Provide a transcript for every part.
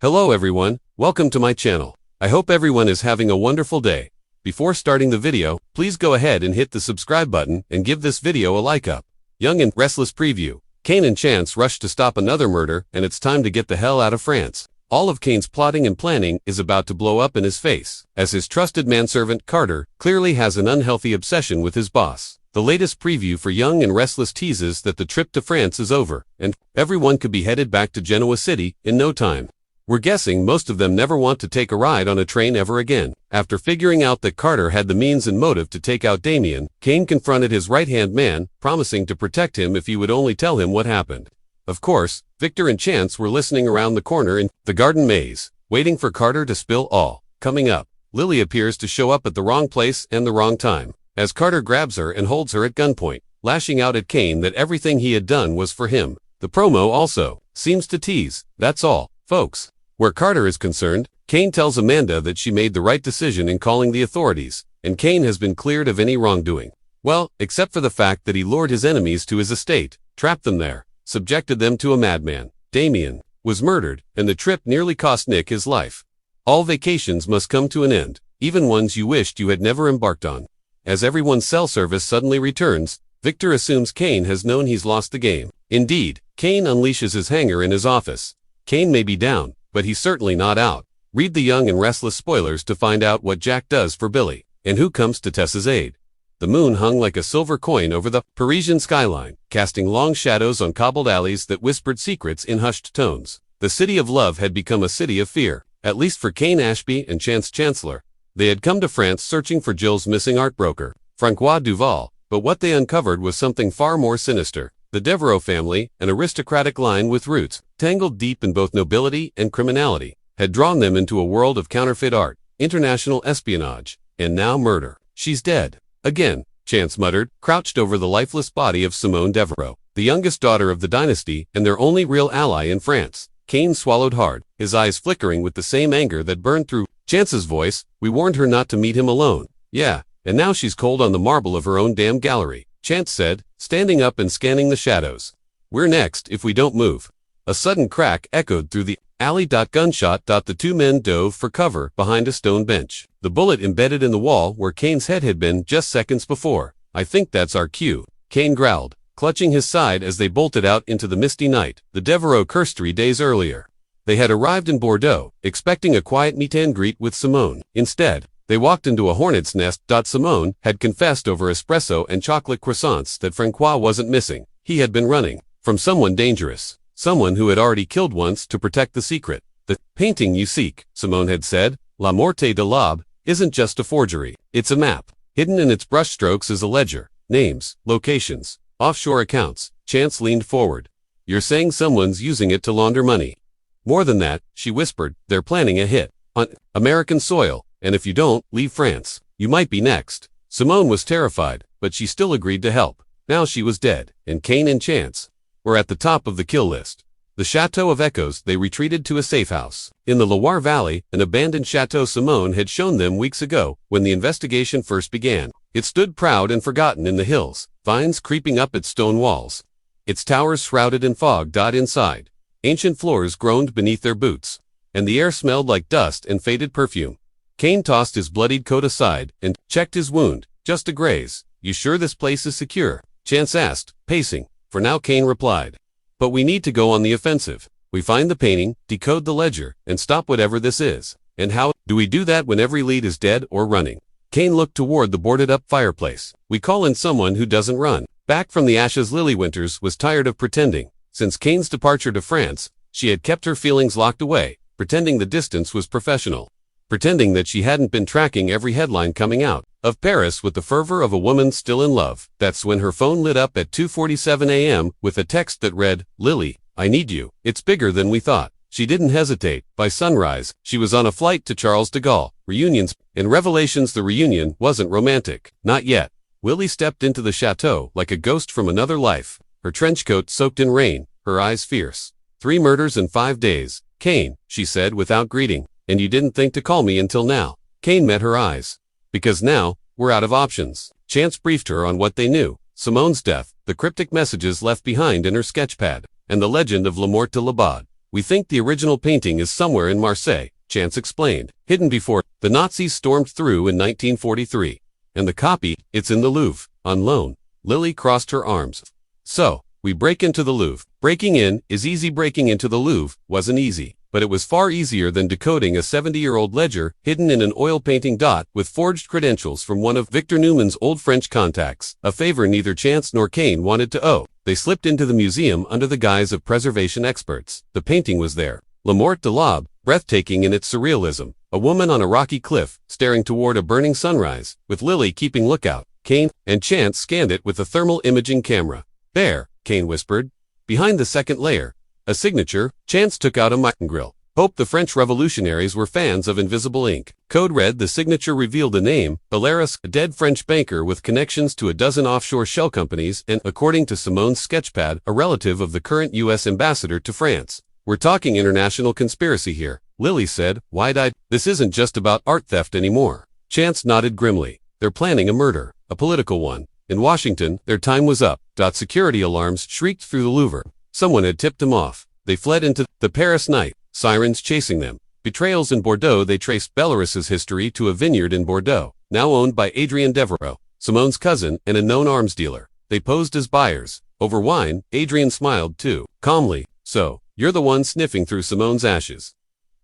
Hello everyone, welcome to my channel. I hope everyone is having a wonderful day. Before starting the video, please go ahead and hit the subscribe button and give this video a like up. Young and Restless preview. Cain and Chance rush to stop another murder and it's time to get the hell out of France. All of Cain's plotting and planning is about to blow up in his face, as his trusted manservant Carter clearly has an unhealthy obsession with his boss. The latest preview for Young and Restless teases that the trip to France is over, and everyone could be headed back to Genoa City in no time. We're guessing most of them never want to take a ride on a train ever again. After figuring out that Carter had the means and motive to take out Damien, Cain confronted his right-hand man, promising to protect him if he would only tell him what happened. Of course, Victor and Chance were listening around the corner in the garden maze, waiting for Carter to spill all. Coming up, Lily appears to show up at the wrong place and the wrong time, as Carter grabs her and holds her at gunpoint, lashing out at Cain that everything he had done was for him. The promo also seems to tease, that's all, folks. Where Carter is concerned, Cain tells Amanda that she made the right decision in calling the authorities, and Cain has been cleared of any wrongdoing. Well, except for the fact that he lured his enemies to his estate, trapped them there, subjected them to a madman. Damien was murdered, and the trip nearly cost Nick his life. All vacations must come to an end, even ones you wished you had never embarked on. As everyone's cell service suddenly returns, Victor assumes Cain has known he's lost the game. Indeed, Cain unleashes his hanger in his office. Cain may be down, but he's certainly not out. Read the Young and Restless spoilers to find out what Jack does for Billy, and who comes to Tessa's aid. The moon hung like a silver coin over the Parisian skyline, casting long shadows on cobbled alleys that whispered secrets in hushed tones. The city of love had become a city of fear, at least for Cain Ashby and Chance Chancellor. They had come to France searching for Jill's missing art broker, Francois Duval, but what they uncovered was something far more sinister. The Devereux family, an aristocratic line with roots, tangled deep in both nobility and criminality, had drawn them into a world of counterfeit art, international espionage, and now murder. She's dead. Again, Chance muttered, crouched over the lifeless body of Simone Devereux, the youngest daughter of the dynasty and their only real ally in France. Cain swallowed hard, his eyes flickering with the same anger that burned through Chance's voice. We warned her not to meet him alone. Yeah, and now she's cold on the marble of her own damn gallery, Chance said, standing up and scanning the shadows. We're next if we don't move. A sudden crack echoed through the alley. Gunshot. The two men dove for cover behind a stone bench, the bullet embedded in the wall where Cain's head had been just seconds before. I think that's our cue, Cain growled, clutching his side as they bolted out into the misty night. The Devereux cursed 3 days earlier. They had arrived in Bordeaux, expecting a quiet meet-and-greet with Simone. Instead, they walked into a hornet's nest. Simone had confessed over espresso and chocolate croissants that Francois wasn't missing. He had been running from someone dangerous, someone who had already killed once to protect the secret. The painting you seek, Simone had said, La Morte de l'Aube, isn't just a forgery. It's a map. Hidden in its brushstrokes is a ledger, names, locations, offshore accounts. Chance leaned forward. You're saying someone's using it to launder money? More than that, she whispered, they're planning a hit on American soil. And if you don't leave France, you might be next. Simone was terrified, but she still agreed to help. Now she was dead, and Cain and Chance were at the top of the kill list. The Chateau of Echoes. They retreated to a safe house in the Loire Valley, an abandoned chateau Simone had shown them weeks ago when the investigation first began. It stood proud and forgotten in the hills, vines creeping up its stone walls, its towers shrouded in fog. Inside, ancient floors groaned beneath their boots, and the air smelled like dust and faded perfume. Cain tossed his bloodied coat aside and checked his wound. Just a graze. You sure this place is secure? Chance asked, pacing. For now, Cain replied. But we need to go on the offensive. We find the painting, decode the ledger, and stop whatever this is. And how do we do that when every lead is dead or running? Cain looked toward the boarded-up fireplace. We call in someone who doesn't run. Back from the ashes, Lily Winters was tired of pretending. Since Cain's departure to France, she had kept her feelings locked away, pretending the distance was professional. Pretending that she hadn't been tracking every headline coming out of Paris with the fervor of a woman still in love. That's when her phone lit up at 2:47 a.m. with a text that read, Lily, I need you. It's bigger than we thought. She didn't hesitate. By sunrise, she was on a flight to Charles de Gaulle. Reunions. In Revelations, the reunion wasn't romantic. Not yet. Willie stepped into the chateau like a ghost from another life, her trench coat soaked in rain, her eyes fierce. 3 murders in 5 days. Cain, she said without greeting. And you didn't think to call me until now. Cain met her eyes. Because now, we're out of options. Chance briefed her on what they knew. Simone's death, the cryptic messages left behind in her sketchpad, and the legend of La Morte de l'Aube. We think the original painting is somewhere in Marseille, Chance explained, hidden before the Nazis stormed through in 1943. And the copy, it's in the Louvre, on loan. Lily crossed her arms. So, we break into the Louvre. Breaking in is easy. Breaking into the Louvre wasn't easy, but it was far easier than decoding a 70-year-old ledger hidden in an oil painting dot with forged credentials from one of Victor Newman's old French contacts, a favor neither Chance nor Kane wanted to owe. They slipped into the museum under the guise of preservation experts. The painting was there. La Morte de l'Aube, breathtaking in its surrealism. A woman on a rocky cliff, staring toward a burning sunrise, with Lily keeping lookout. Kane and Chance scanned it with a thermal imaging camera. There, Kane whispered. Behind the second layer, a signature. Chance took out a microgrill. Hope the French revolutionaries were fans of invisible ink. Code red. The signature revealed a name, Balearis, a dead French banker with connections to a dozen offshore shell companies and, according to Simone's sketchpad, a relative of the current U.S. ambassador to France. We're talking international conspiracy here, Lily said, wide-eyed. This isn't just about art theft anymore. Chance nodded grimly. They're planning a murder, a political one. In Washington, their time was up. Security alarms shrieked through the Louvre. Someone had tipped them off. They fled into the Paris night, sirens chasing them. Betrayals in Bordeaux. They traced Belarus's history to a vineyard in Bordeaux, now owned by Adrien Devereaux, Simone's cousin and a known arms dealer. They posed as buyers. Over wine, Adrien smiled too, calmly. So, you're the one sniffing through Simone's ashes.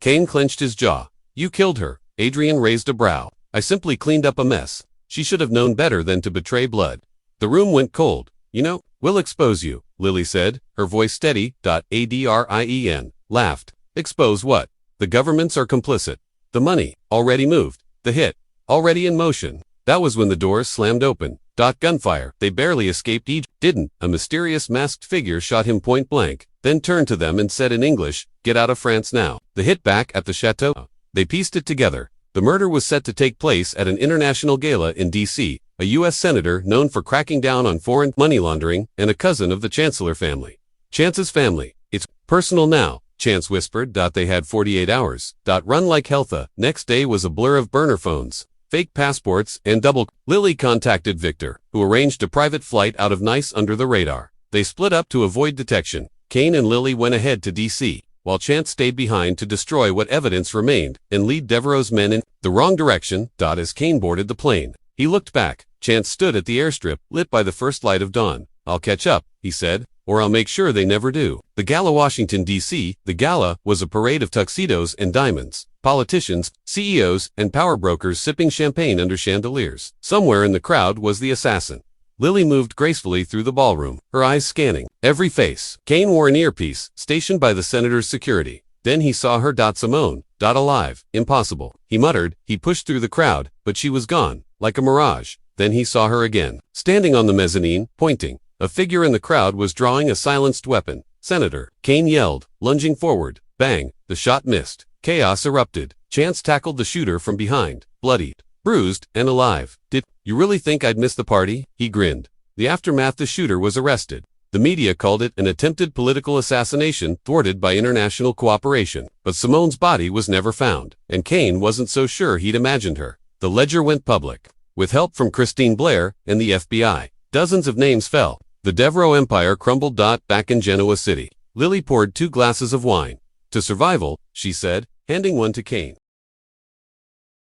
Kane clenched his jaw. You killed her. Adrien raised a brow. I simply cleaned up a mess. She should have known better than to betray blood. The room went cold. You know, we'll expose you, Lily said, her voice steady. Adrien laughed. Expose what? The governments are complicit. The money, already moved. The hit, already in motion. That was when the doors slammed open. Gunfire. They barely escaped. Didn't. A mysterious masked figure shot him point blank, then turned to them and said in English, get out of France now. The hit back at the chateau. They pieced it together. The murder was set to take place at an international gala in D.C., a U.S. senator known for cracking down on foreign money laundering and a cousin of the Chancellor family. Chance's family. It's personal now, Chance whispered. They had 48 hours. Run like healtha. Next day was a blur of burner phones, fake passports, and double. Lily contacted Victor, who arranged a private flight out of Nice under the radar. They split up to avoid detection. Kane and Lily went ahead to D.C., while Chance stayed behind to destroy what evidence remained and lead Devereaux's men in the wrong direction. As Kane boarded the plane, he looked back. Chance stood at the airstrip, lit by the first light of dawn. I'll catch up, he said, or I'll make sure they never do. The gala, Washington, D.C. The gala was a parade of tuxedos and diamonds, politicians, CEOs, and power brokers sipping champagne under chandeliers. Somewhere in the crowd was the assassin. Lily moved gracefully through the ballroom, her eyes scanning every face. Kane wore an earpiece, stationed by the senator's security. Then he saw her. Simone. Alive. Impossible. He muttered. He pushed through the crowd, but she was gone, like a mirage. Then he saw her again, standing on the mezzanine, pointing. A figure in the crowd was drawing a silenced weapon. Senator. Kane yelled, lunging forward. Bang. The shot missed. Chaos erupted. Chance tackled the shooter from behind, bloodied, bruised, and alive. Did you really think I'd miss the party? He grinned. The aftermath. The shooter was arrested. The media called it an attempted political assassination thwarted by international cooperation. But Simone's body was never found, and Kane wasn't so sure he'd imagined her. The ledger went public. With help from Christine Blair and the FBI, dozens of names fell. The Devereaux empire crumbled. Back in Genoa City, Lily poured 2 glasses of wine. To survival, she said, handing one to Kane.